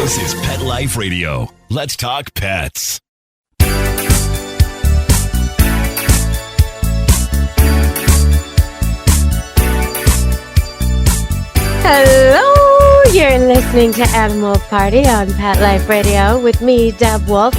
This is Pet Life Radio. Let's talk pets. Hello, you're listening to Animal Party on Pet Life Radio with me, Deb Wolf.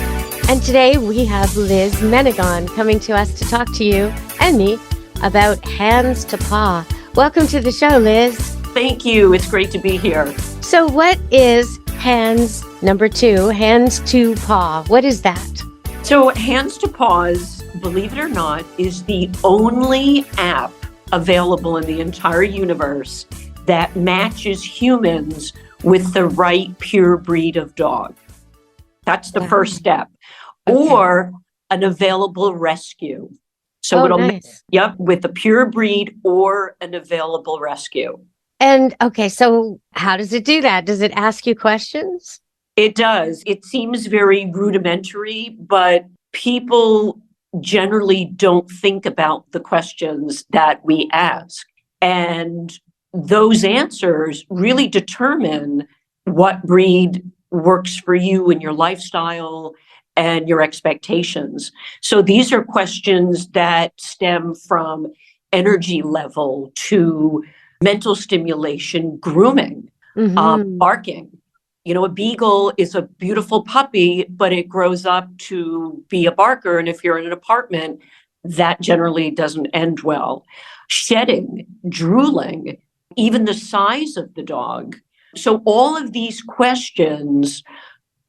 And today we have Liz Menegon coming to us to talk to you and me about hands to paw. Welcome to the show, Liz. Thank you. It's great to be here. So what is hands number 2, hands to paw? What is that? So Hands to Paws, believe it or not, is the only app available in the entire universe that matches humans with the right pure breed of dog. That's the first step. Okay. Or an available rescue. So nice. With a pure breed or an available rescue. And okay, so how does it do that? Does it ask you questions? It does. It seems very rudimentary, but people generally don't think about the questions that we ask. And those answers really determine what breed works for you and your lifestyle and your expectations. So these are questions that stem from energy level to mental stimulation, grooming, barking. You know, a beagle is a beautiful puppy, but it grows up to be a barker. And if you're in an apartment, that generally doesn't end well. Shedding, drooling, even the size of the dog. So all of these questions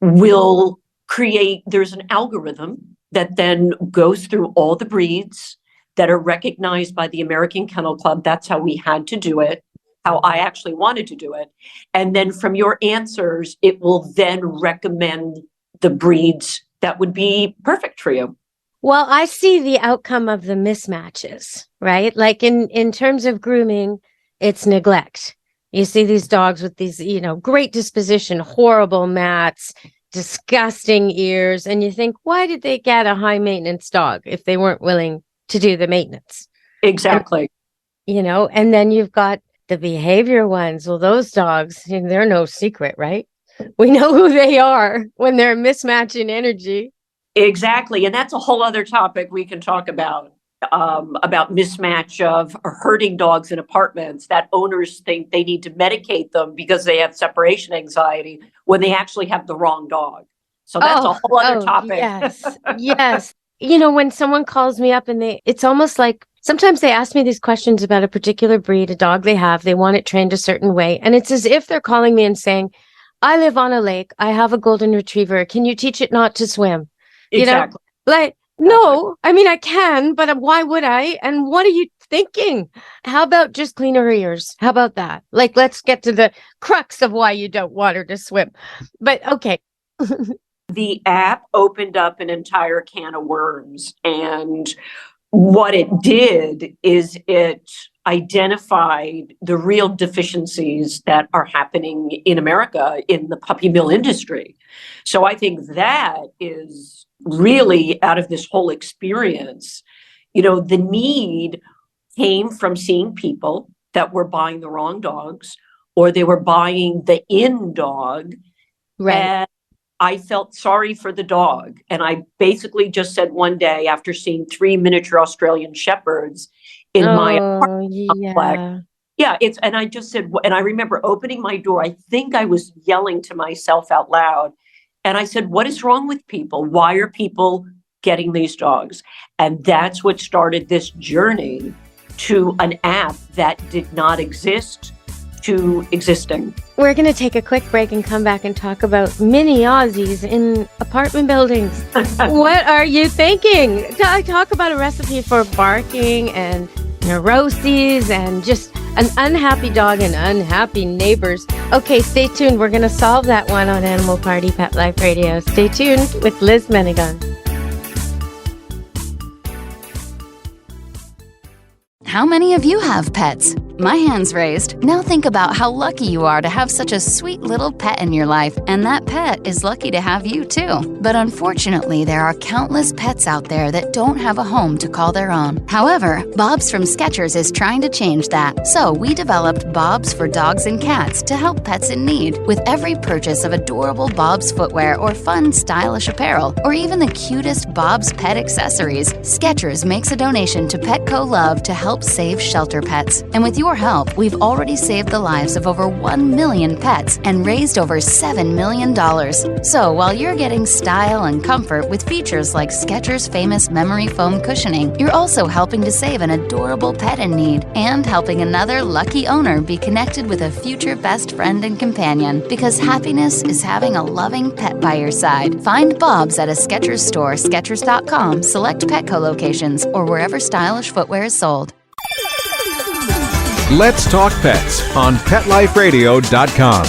will create, there's an algorithm that then goes through all the breeds that are recognized by the American Kennel Club. That's how we had to do it, how I actually wanted to do it. And then from your answers, it will then recommend the breeds that would be perfect for you. Well, I see the outcome of the mismatches, right? Like in terms of grooming, it's neglect. You see these dogs with these, great disposition, horrible mats, disgusting ears. And you think, why did they get a high maintenance dog if they weren't willing to do the maintenance? Exactly. And then you've got the behavior ones. Well, those dogs, they're no secret, right? We know who they are when they're mismatching energy. Exactly. And that's a whole other topic we can talk about mismatch of herding dogs in apartments that owners think they need to medicate them because they have separation anxiety when they actually have the wrong dog. So that's a whole other topic. Yes. Yes. When someone calls me up and it's almost like sometimes they ask me these questions about a particular breed, a dog they have, they want it trained a certain way. And it's as if they're calling me and saying, I live on a lake. I have a golden retriever. Can you teach it not to swim? Exactly. No, I mean, I can, but why would I? And what are you thinking? How about just clean her ears? How about that? Let's get to the crux of why you don't want her to swim. But okay. The app opened up an entire can of worms. And what it did is it identified the real deficiencies that are happening in America in the puppy mill industry. So I think that is really out of this whole experience, the need came from seeing people that were buying the wrong dogs or they were buying the in dog. Right. And I felt sorry for the dog. And I basically just said one day after seeing 3 miniature Australian Shepherds in my apartment complex. Yeah, and I just said, and I remember opening my door. I think I was yelling to myself out loud. And I said, what is wrong with people? Why are people getting these dogs? And that's what started this journey to an app that did not exist to existing. We're going to take a quick break and come back and talk about mini Aussies in apartment buildings. What are you thinking? Talk about a recipe for barking and neuroses and just an unhappy dog and unhappy neighbors. Okay, stay tuned. We're going to solve that one on Animal Party Pet Life Radio. Stay tuned with Liz Menegon. How many of you have pets? My hand's raised. Now think about how lucky you are to have such a sweet little pet in your life, and that pet is lucky to have you too. But unfortunately, there are countless pets out there that don't have a home to call their own. However, Bob's from Skechers is trying to change that. So we developed Bob's for dogs and cats to help pets in need. With every purchase of adorable Bob's footwear or fun, stylish apparel, or even the cutest Bob's pet accessories, Skechers makes a donation to Petco Love to help save shelter pets. And with your help, we've already saved the lives of over 1 million pets and raised over $7 million. So while you're getting style and comfort with features like Skechers' famous memory foam cushioning, you're also helping to save an adorable pet in need and helping another lucky owner be connected with a future best friend and companion, because happiness is having a loving pet by your side. Find Bob's at a Skechers store, Skechers.com, select Petco locations, or wherever stylish footwear is sold. Let's Talk Pets on PetLifeRadio.com.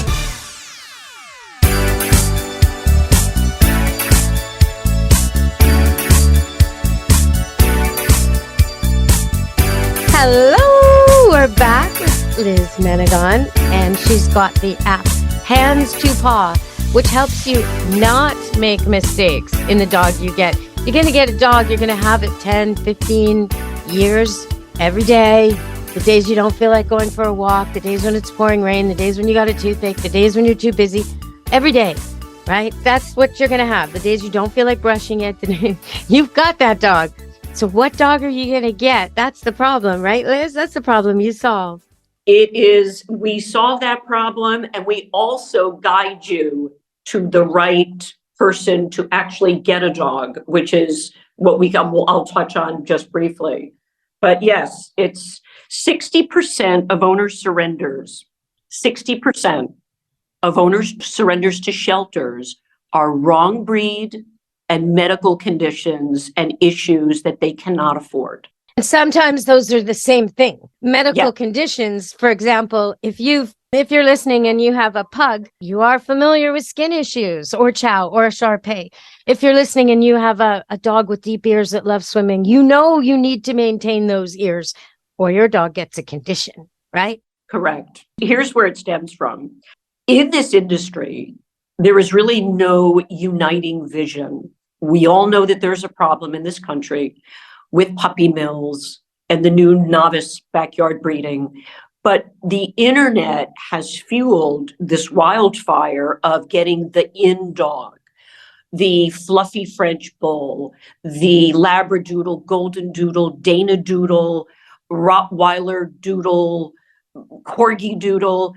Hello, we're back with Liz Menegon, and she's got the app Hands to Paw, which helps you not make mistakes in the dog you get. You're going to get a dog, you're going to have it 10, 15 years every day. The days you don't feel like going for a walk, the days when it's pouring rain, the days when you got a toothache, the days when you're too busy, every day, right? That's what you're going to have. The days you don't feel like brushing it, you've got that dog. So what dog are you going to get? That's the problem, right, Liz? That's the problem you solve. It is, we solve that problem, and we also guide you to the right person to actually get a dog, which is what I'll touch on just briefly. But yes, it's 60% of owners surrenders. 60% of owners surrenders to shelters are wrong breed and medical conditions and issues that they cannot afford. And sometimes those are the same thing. Medical conditions, for example, if you're listening and you have a pug, you are familiar with skin issues or chow or a Shar-Pei. If you're listening and you have a dog with deep ears that loves swimming, you know you need to maintain those ears or your dog gets a condition, right? Correct. Here's where it stems from. In this industry, there is really no uniting vision. We all know that there's a problem in this country with puppy mills and the new novice backyard breeding. But the internet has fueled this wildfire of getting the in dog, the fluffy French bull, the Labradoodle, Golden Doodle, Dana Doodle, Rottweiler Doodle, Corgi Doodle.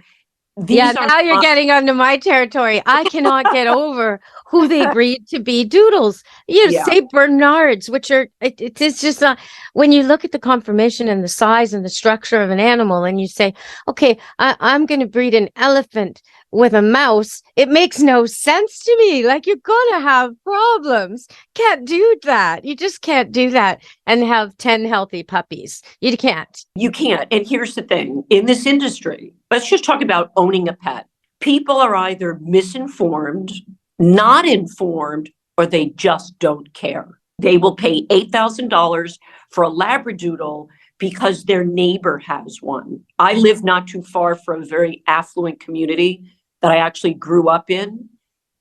Now you're getting onto my territory. I cannot get over who they breed to be doodles. Say Bernards, which are, it's just when you look at the conformation and the size and the structure of an animal and you say, okay, I'm going to breed an elephant with a mouse, it makes no sense to me. Like, you're going to have problems. Can't do that. You just can't do that and have 10 healthy puppies. You can't. You can't. And here's the thing. In this industry, let's just talk about owning a pet. People are either misinformed, not informed, or they just don't care. They will pay $8,000 for a Labradoodle because their neighbor has one. I live not too far from a very affluent community that I actually grew up in.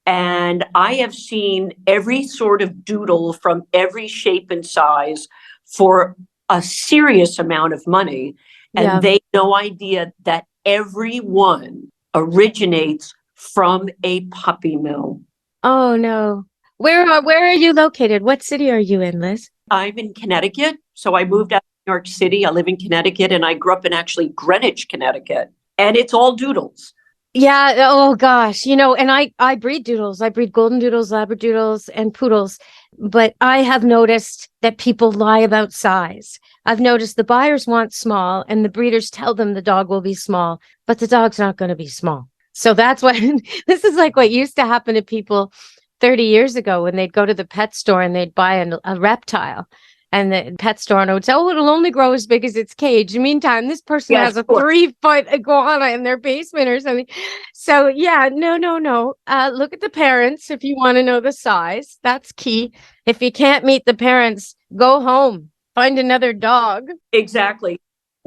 And I have seen every sort of doodle from every shape and size for a serious amount of money. And they have no idea that every one originates from a puppy mill. Oh, no. Where are you located? What city are you in, Liz? I'm in Connecticut. So I moved out of New York City. I live in Connecticut, and I grew up in actually Greenwich, Connecticut. And it's all doodles. Yeah. Oh, gosh. And I breed doodles. I breed golden doodles, Labradoodles, and poodles. But I have noticed that people lie about size. I've noticed the buyers want small and the breeders tell them the dog will be small, but the dog's not going to be small. So that's what this is like what used to happen to people 30 years ago when they'd go to the pet store and they'd buy a reptile. And the pet store owner would say, oh, it'll only grow as big as its cage. In the meantime, this person has a 3-foot iguana in their basement or something. So, no. Look at the parents if you want to know the size. That's key. If you can't meet the parents, go home. Find another dog. Exactly.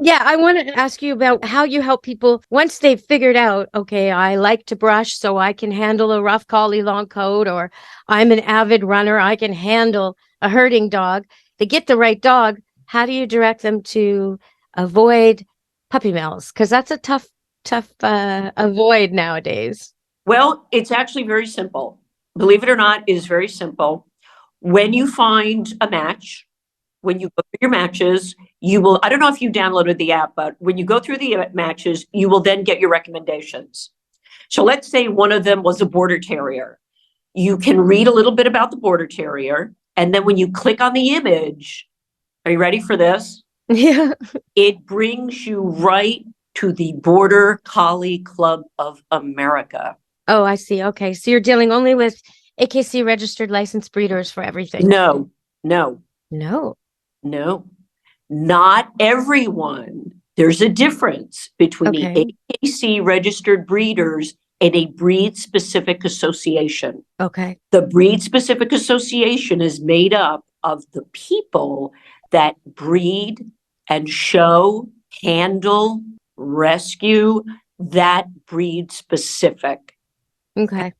Yeah, I want to ask you about how you help people once they've figured out, okay, I like to brush so I can handle a rough collie long coat, or I'm an avid runner, I can handle a herding dog. They get the right dog. How do you direct them to avoid puppy mills? Because that's a tough avoid nowadays. Well, it's actually very simple. Believe it or not, it is very simple. When you find a match, when you go through your matches, you will, I don't know if you downloaded the app, but when you go through the matches, you will then get your recommendations. So let's say one of them was a border terrier. You can read a little bit about the border terrier. And then when you click on the image, are you ready for this? Yeah. It brings you right to the Border Collie Club of America. Oh, I see. Okay. So you're dealing only with AKC registered licensed breeders for everything. No. No. Not everyone. There's a difference between Okay. the AKC registered breeders and a breed specific association. Okay. The breed specific association is made up of the people that breed and show, handle, rescue that breed specific Okay.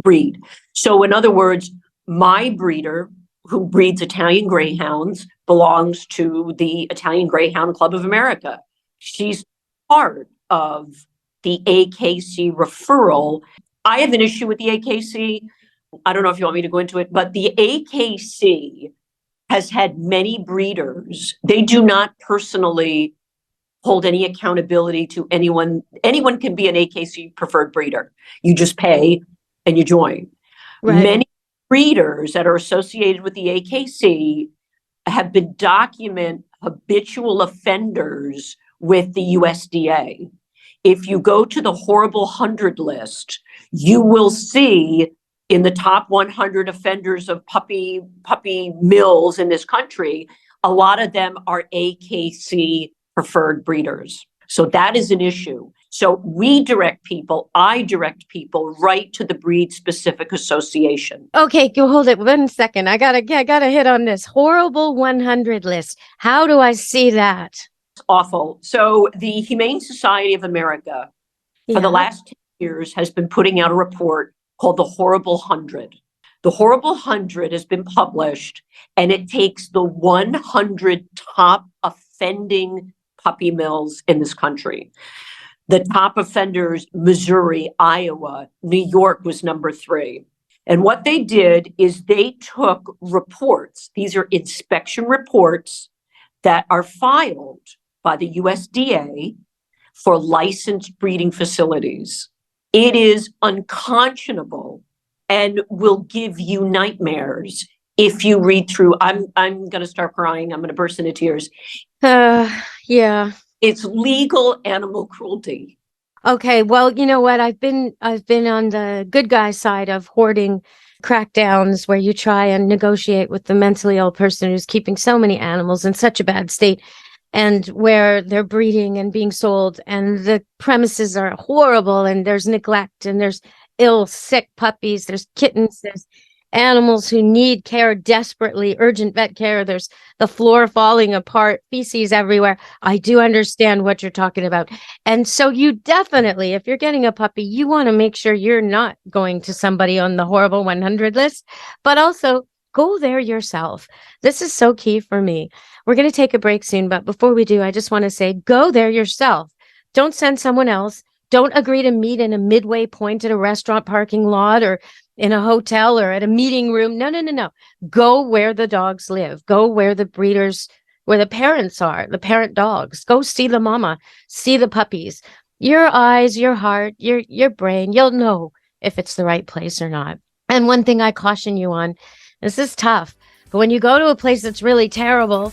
breed. So in other words, my breeder who breeds Italian Greyhounds belongs to the Italian Greyhound Club of America. She's part of the AKC referral. I have an issue with the AKC. I don't know if you want me to go into it, but the AKC has had many breeders. They do not personally hold any accountability to anyone. Anyone can be an AKC preferred breeder. You just pay and you join. Right. Many breeders that are associated with the AKC have been document habitual offenders with the USDA. If you go to the horrible 100 list, you will see in the top 100 offenders of puppy mills in this country, a lot of them are AKC preferred breeders. So that is an issue. So I direct people right to the breed specific association. Okay, go hold it 1 second. I gotta hit on this horrible 100 list. How do I see that? It's awful. So the Humane Society of America for the last 10 years has been putting out a report called the Horrible 100. The Horrible 100 has been published, and it takes the 100 top offending puppy mills in this country. The top offenders, Missouri, Iowa, New York was number 3. And what they did is they took reports. These are inspection reports that are filed by the USDA for licensed breeding facilities. It is unconscionable and will give you nightmares if you read through. I'm going to start crying. I'm going to burst into tears. Yeah. It's legal animal cruelty. Okay, well, you know what? I've been on the good guy side of hoarding crackdowns where you try and negotiate with the mentally ill person who's keeping so many animals in such a bad state, and where they're breeding and being sold, and the premises are horrible, and there's neglect, and there's ill, sick puppies, there's kittens, there's animals who need care desperately, urgent vet care. There's the floor falling apart, feces everywhere. I do understand what you're talking about. And so you definitely, if you're getting a puppy, you want to make sure you're not going to somebody on the horrible 100 list, but also go there yourself. This is so key for me. We're going to take a break soon, but before we do, I just want to say, go there yourself. Don't send someone else. Don't agree to meet in a midway point at a restaurant parking lot or in a hotel or at a meeting room. No. Go where the dogs live. Go where the breeders, where the parents are, the parent dogs. Go see the mama, see the puppies. Your eyes, your heart, your brain, you'll know if it's the right place or not. And one thing I caution you on, this is tough, but when you go to a place that's really terrible,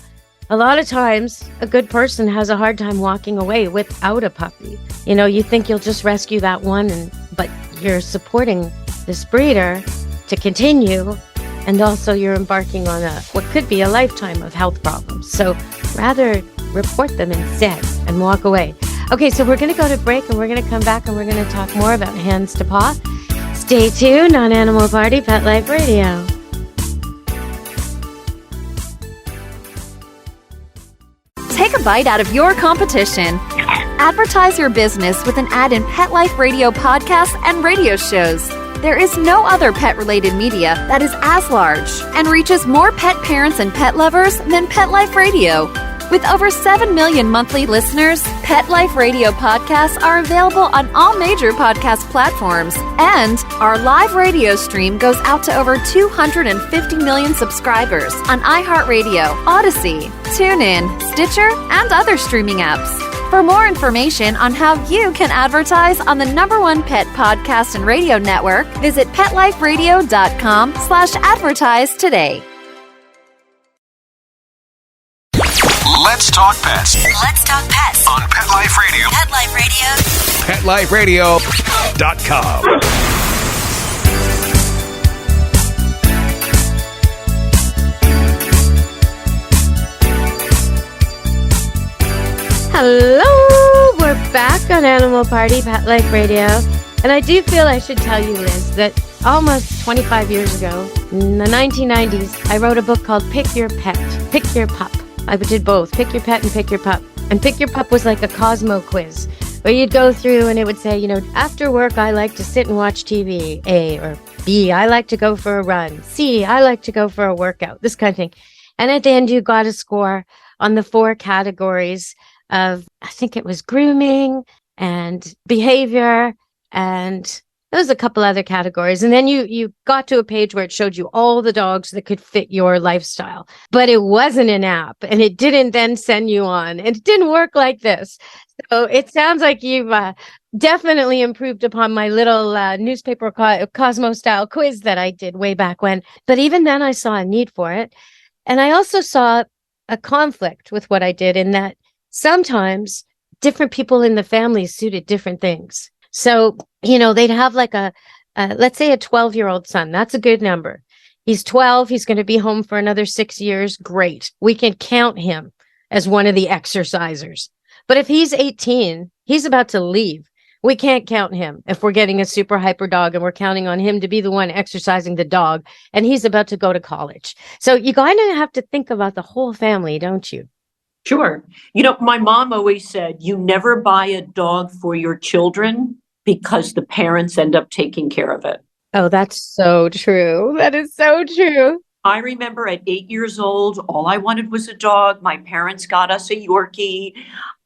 a lot of times a good person has a hard time walking away without a puppy. You know, you think you'll just rescue that one, but you're supporting this breeder to continue, and also you're embarking on what could be a lifetime of health problems. So rather report them instead and walk away. Okay, so we're going to go to break, and we're going to come back, and we're going to talk more about hands to paw. Stay tuned on Animal Party Pet Life Radio. Take a bite out of your competition. Advertise your business with an ad in Pet Life Radio podcasts and radio shows. There is no other pet-related media that is as large and reaches more pet parents and pet lovers than Pet Life Radio. With over 7 million monthly listeners, Pet Life Radio podcasts are available on all major podcast platforms, and our live radio stream goes out to over 250 million subscribers on iHeartRadio, Odyssey, TuneIn, Stitcher, and other streaming apps. For more information on how you can advertise on the #1 pet podcast and radio network, visit PetLifeRadio.com/advertise today. Let's talk pets Let's talk pets on Pet Life Radio. Pet Life Radio. PetLifeRadio.com. Hello, we're back on Animal Party, Pet Life Radio. And I do feel I should tell you, Liz, that almost 25 years ago, in the 1990s, I wrote a book called Pick Your Pet, Pick Your Pup. I did both, Pick Your Pet and Pick Your Pup. And Pick Your Pup was like a Cosmo quiz, where you'd go through and it would say, after work, I like to sit and watch TV, A, or B, I like to go for a run, C, I like to go for a workout, this kind of thing. And at the end, you got a score on the 4 categories of, I think it was grooming and behavior, and there was a couple other categories. And then you got to a page where it showed you all the dogs that could fit your lifestyle. But it wasn't an app, and it didn't then send you on. It didn't work like this. So it sounds like you've definitely improved upon my little newspaper Cosmo style quiz that I did way back when. But even then I saw a need for it. And I also saw a conflict with what I did in that sometimes different people in the family suited different things. So, they'd have like let's say a 12-year-old son. That's a good number. He's 12. He's going to be home for another 6 years. Great. We can count him as one of the exercisers. But if he's 18, he's about to leave. We can't count him if we're getting a super hyper dog and we're counting on him to be the one exercising the dog, and he's about to go to college. So you kind of have to think about the whole family, don't you? Sure. My mom always said, you never buy a dog for your children because the parents end up taking care of it. Oh, that's so true. That is so true. I remember at 8 years old, all I wanted was a dog. My parents got us a Yorkie.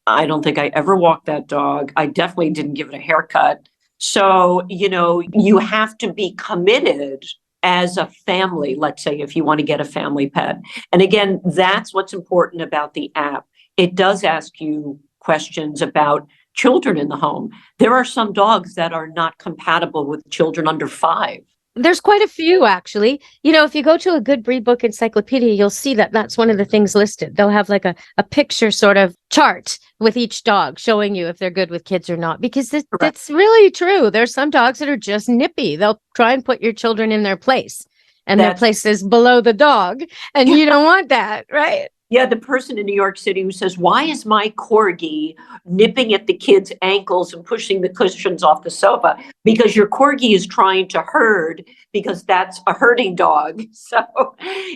I don't think I ever walked that dog. I definitely didn't give it a haircut. So, you have to be committed as a family, let's say, if you want to get a family pet. And again, that's what's important about the app. It does ask you questions about children in the home. There are some dogs that are not compatible with children under 5. There's quite a few, actually. If you go to a Good Breed Book Encyclopedia, you'll see that that's one of the things listed. They'll have like a picture sort of chart with each dog showing you if they're good with kids or not, because that's really true. There's some dogs that are just nippy. They'll try and put your children in their place, and their place is below the dog, and you don't want that, right? Yeah, the person in New York City who says, why is my corgi nipping at the kid's ankles and pushing the cushions off the sofa? Because your corgi is trying to herd, because that's a herding dog. So,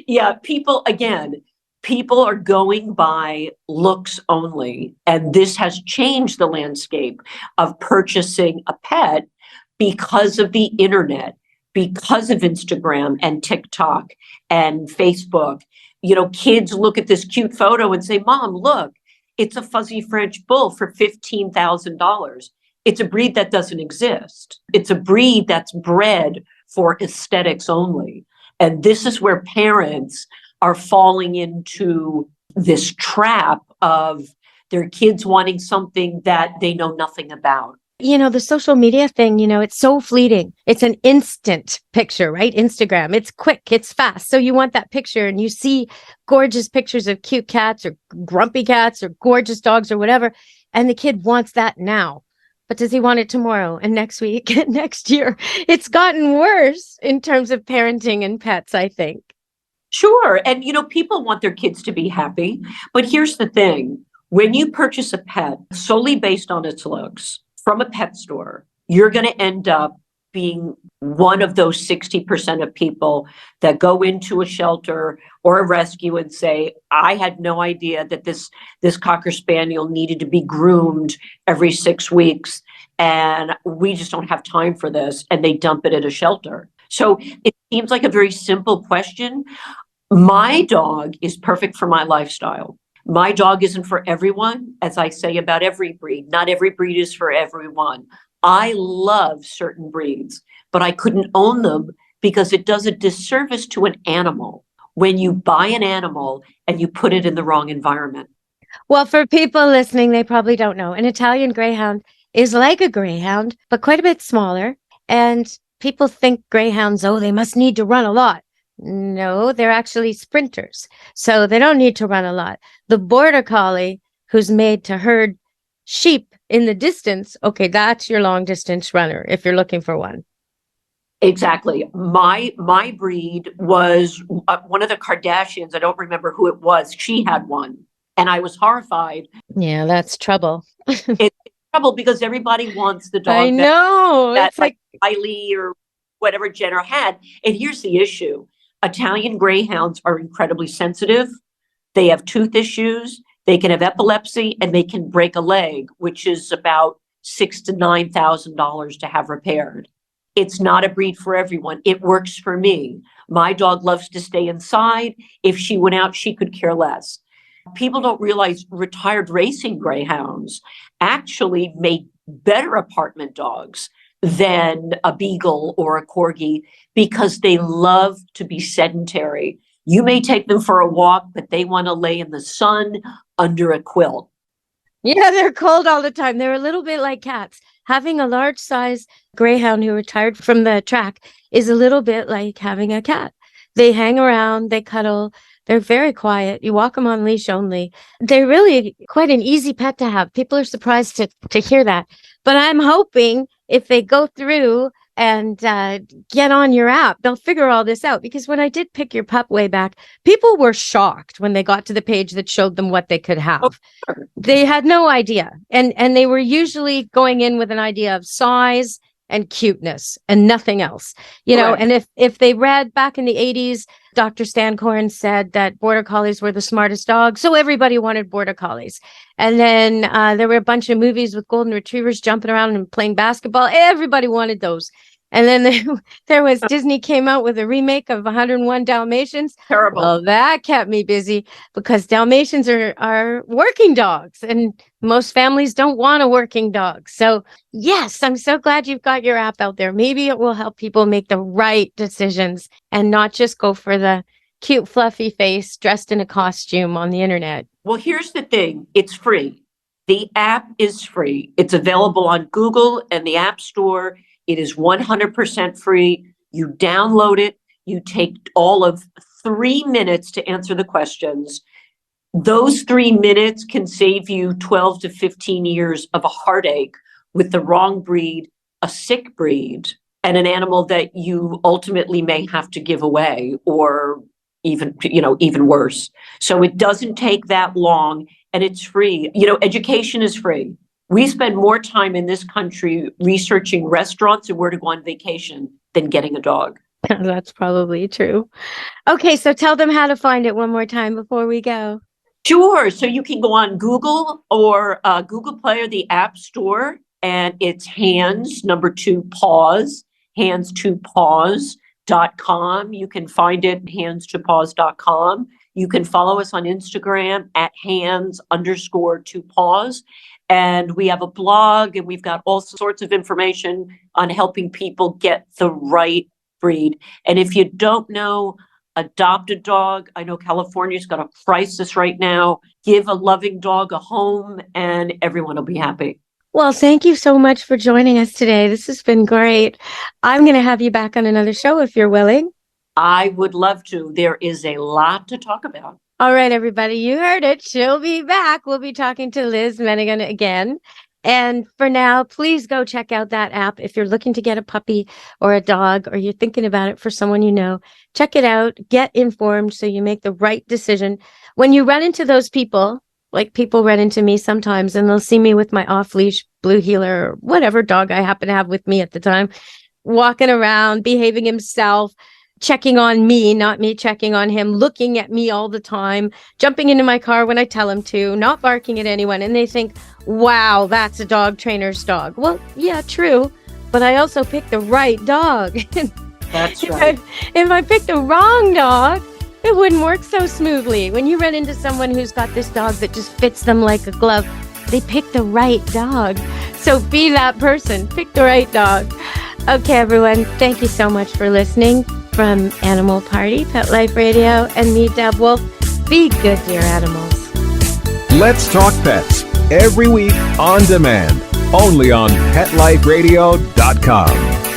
yeah, people are going by looks only. And this has changed the landscape of purchasing a pet because of the internet, because of Instagram and TikTok and Facebook. Kids look at this cute photo and say, Mom, look, it's a fuzzy French bull for $15,000. It's a breed that doesn't exist. It's a breed that's bred for aesthetics only. And this is where parents are falling into this trap of their kids wanting something that they know nothing about. The social media thing, it's so fleeting. It's an instant picture, right? Instagram. It's quick. It's fast. So you want that picture, and you see gorgeous pictures of cute cats or grumpy cats or gorgeous dogs or whatever. And the kid wants that now. But does he want it tomorrow and next week and next year? It's gotten worse in terms of parenting and pets, I think. Sure. And, people want their kids to be happy. But here's the thing. When you purchase a pet solely based on its looks, from a pet store, you're going to end up being one of those 60% of people that go into a shelter or a rescue and say, I had no idea that this Cocker Spaniel needed to be groomed every 6 weeks, and we just don't have time for this, and they dump it at a shelter. So it seems like a very simple question. My dog is perfect for my lifestyle. My dog isn't for everyone, as I say about every breed. Not every breed is for everyone. I love certain breeds, but I couldn't own them because it does a disservice to an animal when you buy an animal and you put it in the wrong environment. Well, for people listening, they probably don't know. An Italian Greyhound is like a Greyhound, but quite a bit smaller. And people think Greyhounds, they must need to run a lot. No, they're actually sprinters. So they don't need to run a lot. The Border Collie, who's made to herd sheep in the distance, okay, that's your long distance runner if you're looking for one. Exactly. My breed was one of the Kardashians. I don't remember who it was. She had one, and I was horrified. Yeah, that's trouble. It's trouble because everybody wants the dog. I know. That It's like Kylie or whatever Jenner had. And here's the issue. Italian Greyhounds are incredibly sensitive. They have tooth issues. They can have epilepsy, and they can break a leg, which is about $6,000 to $9,000 to have repaired. It's not a breed for everyone. It works for me. My dog loves to stay inside. If she went out, she could care less. People don't realize retired racing greyhounds actually make better apartment dogs than a beagle or a corgi because they love to be sedentary. You may take them for a walk, but they want to lay in the sun under a quilt. Yeah, they're cold all the time. They're a little bit like cats. Having a large size greyhound who retired from the track is a little bit like having a cat. They hang around, they cuddle, they're very quiet. You walk them on leash only. They're really quite an easy pet to have. People are surprised to hear that. But I'm hoping if they go through and get on your app, they'll figure all this out. Because when I did Pick Your Pup way back, people were shocked when they got to the page that showed them what they could have. They had no idea. And they were usually going in with an idea of size and cuteness and nothing else, you know. And if they read back in the 80s, Dr. Stancorn said that Border Collies were the smartest dogs. So everybody wanted Border Collies. And then there were a bunch of movies with golden retrievers jumping around and playing basketball. Everybody wanted those. And then there was Disney came out with a remake of 101 Dalmatians. Terrible. Well, that kept me busy because Dalmatians are working dogs and most families don't want a working dog. So yes, I'm so glad you've got your app out there. Maybe it will help people make the right decisions and not just go for the cute, fluffy face dressed in a costume on the internet. Well, here's the thing. It's free. The app is free. It's available on Google and the App Store. It is 100% free. You download it. You take all of 3 minutes to answer the questions. Those 3 minutes can save you 12 to 15 years of a heartache with the wrong breed, a sick breed, and an animal that you ultimately may have to give away or even worse. So it doesn't take that long and it's free. Education is free. We spend more time in this country researching restaurants and where to go on vacation than getting a dog. That's probably true. Okay, so tell them how to find it one more time before we go. Sure. So you can go on Google or Google Play or the App Store, and it's hands2paws, hands2paws.com. You can find it hands2paws.com. You can follow us on Instagram at hands_2paws. And we have a blog and we've got all sorts of information on helping people get the right breed. And if you don't know, adopt a dog. I know California's got a crisis right now. Give a loving dog a home and everyone will be happy. Well, thank you so much for joining us today. This has been great. I'm going to have you back on another show if you're willing. I would love to. There is a lot to talk about. All right, everybody, you heard it. She'll be back. We'll be talking to Liz Menegon again. And for now, please go check out that app. If you're looking to get a puppy or a dog, or you're thinking about it for someone you know, check it out. Get informed so you make the right decision. When you run into those people, like people run into me sometimes, and they'll see me with my off-leash blue heeler or whatever dog I happen to have with me at the time, walking around, behaving himself, checking on me, not me checking on him, looking at me all the time, jumping into my car when I tell him to, not barking at anyone. And they think, wow, that's a dog trainer's dog. Well, yeah, true. But I also picked the right dog. That's right. If I picked the wrong dog, it wouldn't work so smoothly. When you run into someone who's got this dog that just fits them like a glove, they picked the right dog. So be that person. Pick the right dog. Okay, everyone. Thank you so much for listening. From Animal Party, Pet Life Radio, and me, Deb Wolf. Be good to your animals. Let's Talk Pets, every week on demand, only on PetLifeRadio.com.